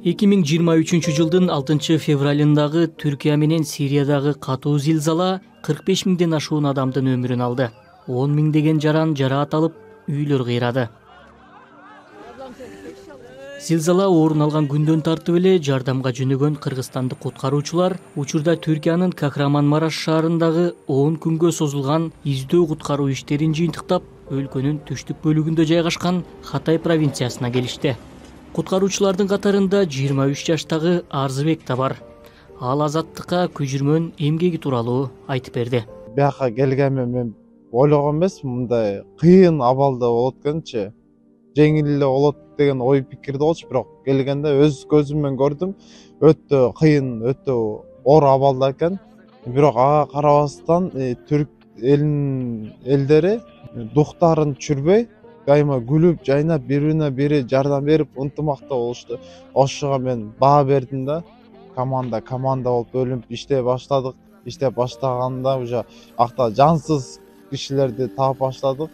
2023 жылдын 6 февралындагы Түркия менен Сириядагы катуу зилзала 45 миңден ашуун адамдын өмүрүн алды. 10 миңдеген жаран жараат алып, үйлөр кыйрады. Зилзала орун алган күндөн тартып эле жардамга жөнөгөн кыргызстандык куткаруучулар учурда Түркиянын Кахраманмараш шаарындагы 10 күнгө созулган издөө куткаруу иштерин жыйынтыктап, өлкөнүн түштүк бөлүгүндө жайгашкан Хатай провинциясына келишти. Куткаруучулардын катарында 23 жаштагы Арзыбек да бар. Ал азаттыкка көчүрмөн эмгеги тууралуу айтып берди. Бияка келгенмен мен ойлогон эмесмин мындай кыйын абалда болот экенчи. Жеңил эле болот деген ой пикирде болчу, бирок келгенде өз көзүм көрдүм. Өтө кыйын, өтө оор абалда экен. Бирок ага карабастан түрк элдери дуктарын түшүрбөй, дайыма күлүп, жайнап, бири-бирине бири жардам берип, ынтымактуу болушту. Ошого мен баа бердим да. Команда болуп бөлүнүп иштей баштадык. Иштеп баштаганда уже акта жансыз кишилерди таап баштадык.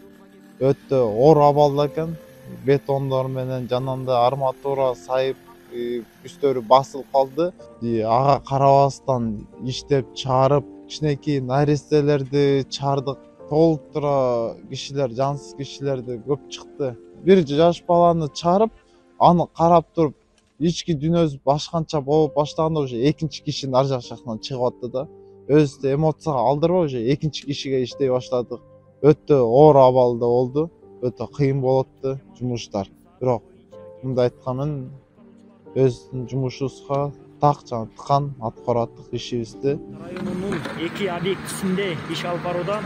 Өтө оор абалда экен. Бетондор менен жанында арматура сайып, үстөрү басылып калды. Ага карабастан иштеп чыгарып, кичинекей нарестелерди чыгардык. Толтура кишилер, жансыз кишилерди көп чыкты. Бир жаш баланы чыгарып, аны карап туруп, ички дүйнөсү башканча болуп баштаганда уже экинчи киши ар жак жактан чыгып атты да. Өзүбүздү эмоцияга алдырбай уже экинчи кишиге иштей баштадык. Өтө оор абалда болду. Өтө кыйын болупту жумуштар. Бирок мындай айтканмын, өздүн жумушубузга так жана тыкан аткарып аттык ишибизди. Районунун 2 объектисинде иш алып барууда.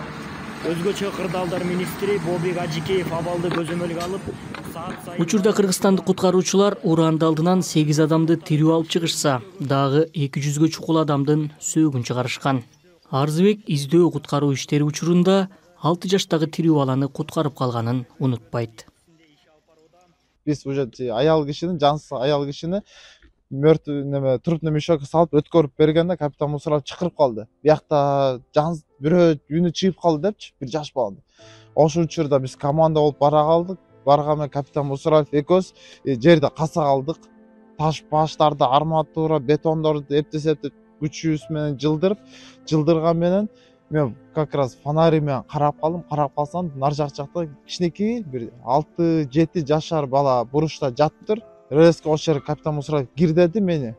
Өзгөчө кырдаалдар министри Бобик Ажикеев абалды көзөмөлгө алып, саат сайын Учурда кыргызстандык куткаруучулар уранды алдынан 8 адамды тирүү алып чыгышса, дагы 200гө чукул адамдын сөөгүн чыгарышкан. Арзыбек издөө куткаруу иштери учурунда 6 жаштагы тирүү баланы куткарып калганын унутпайт. Биз уже аял кишини, жансыз аял кишини трупный мешокко салып өткөрүп бергенде капитан Мусаров чакырып калды. Биякта жансыз бирөө үнү чыгып калды депчи, бир жаш баланы. Ошол учурда биз команда болуп бара калдык. Барган капитан Мусаров экөөбүз жерде каса калдык. Таш баштарды, арматура, бетондорду эптеп күчүбүз менен жылдырган менен мен как раз фонарь менен карап калдым. Карап калсам, нар жакта кичинекей бир 6-7 жашар бала бурушта жатыптыр. Резко ошол капитан Мусаров кир деди мени.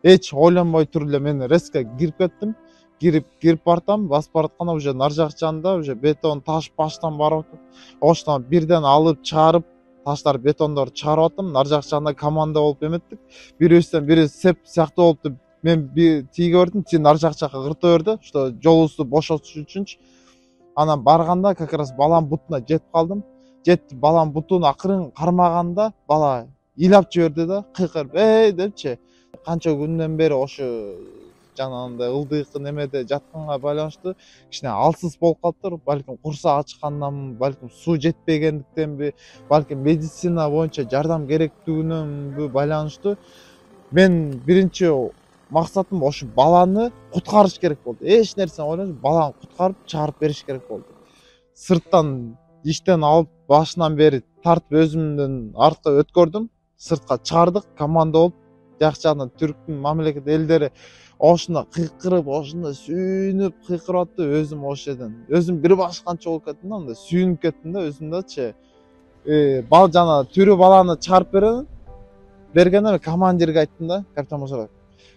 Эч ойлонбой туруп эле мен резко кирип кеттим. Кирип бартам, басып баратканда уже нар жак жанында уже бетон, таш баштан барып атат. Оштон бирден алып чыгарып, таштар, бетондорду чыгарып аттым. Нар жак жанында команда болуп эметтик. Бирибизден бири сеп сыяктуу болупту. Мен тиге бердим, ти нар жак жакка кырта берди, что жолубузду бошотуш үчүнчү. Анан барганда как раз баланын бутуна жетип калдым. Жетти, баланын бутун акырын кармаганда бала ыйлап жиберди да, кыйкырып, депчи. Канча күндөн бери ошо жанагындай ылдыйкы немеде жатканга байланыштуу кичине алсыз болуп калыптыр. Балким курсак ачкандан, балким суу жетпегендиктенби, балким медицина боюнча жардам керектигиненби байланыштуу. Мен биринчи максатым ошо баланы куткарыш керек болду. Эч нерсени ойлонбой, баланы куткарып чыгарып бериш керек болду. Сырттан иштен алып башынан бери тартып өзүмдөн артка өткөрдүм. Сыртка чыгардык, команда болуп, жакчадан түрктүн мамлекет элдери ошондо кыйкырып, ошондо сүйүнүп кыйкырып атты. Өзүм ошол жерден өзүм бир башканча болуп кеттим да, андай сүйүнүп кеттим да өзүмдөчү. Жана тирүү баланы чыгарып бергенде командирге айттым да, капитан Мусаров.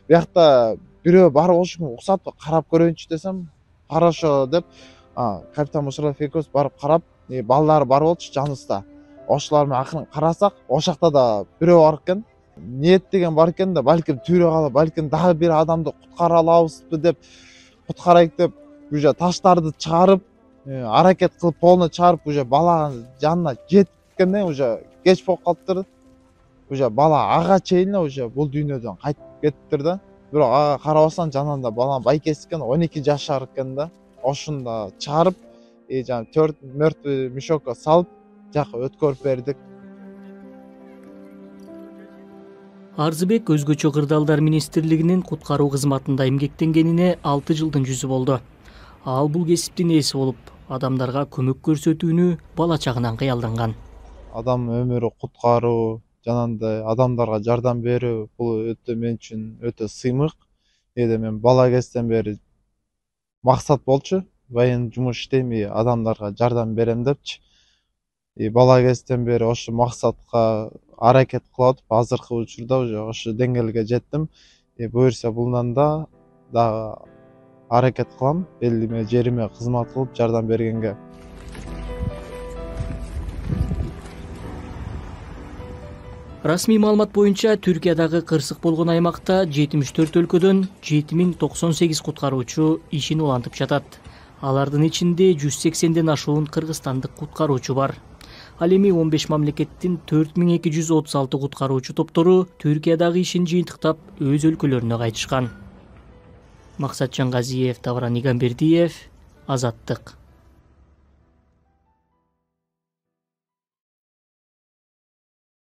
Биякта бирөө бар болушу уруксат карап көрөйүнчү десем, хорошо деп, капитан Мусаров экөөбүз барып карап, балдар бар болчу жаныбызда. Ошолар менен акырын карасак, ошакта да бирөө бар экен. Ниет деген бар экен да, балким тирүү калып, балким дагы бир адамды куткара алабызбы деп, куткарайык деп, уже таштарды чыгарып, аракет кылып полный чыгарып, уже баланын жанына жеткенде уже кеч болуп калыптыр. Уже бала ага чейин уже бул дүйнөдөн кайтып кетиптир да. Бирок ага карабастан жанында баланын байкеси экен, 12 жашар экен да. Ошондо чыгарып, жана 4 мертвый мешокко салып, жакка өткөрүп бердик. Арзыбек өзгөчө кырдаалдар министрлигинин куткаруу кызматында эмгектенгенине 6 жылдын жүзү болду. Ал бул кесиптин ээси болуп, адамдарга көмөк көрсөтүүнү бала чагынан кыялданган. Адам өмүрү куткаруу, жанагындай адамдарга жардам берүү бул өтө мен үчүн өтө сыймык. Мен бала кезден бери максат болчу, военный жумуш иштейм, адамдарга жардам берем депчи. Бала кезден бери ошо максатка аракет кылып атып, азыркы учурда уже ошо деңгээлге жеттим. Буюрса булдан да дагы аракет кылам, элиме, жериме кызмат кылып жардам бергенге. Расмий маалымат боюнча Түркиядагы кырсык болгон аймакта 74 өлкөдөн 7098 куткаруучу ишин улантып жатат. Алардын ичинде 180ден ашуун кыргызстандык куткаруучу бар. Ал эми 15 мамлекеттин 4236 куткаруучу топтору Түркиядагы ишин жыйынтыктап өз өлкөлөрүнө кайтышкан. Максатжан Газиев, Тавран Игамбердиев, Азаттык.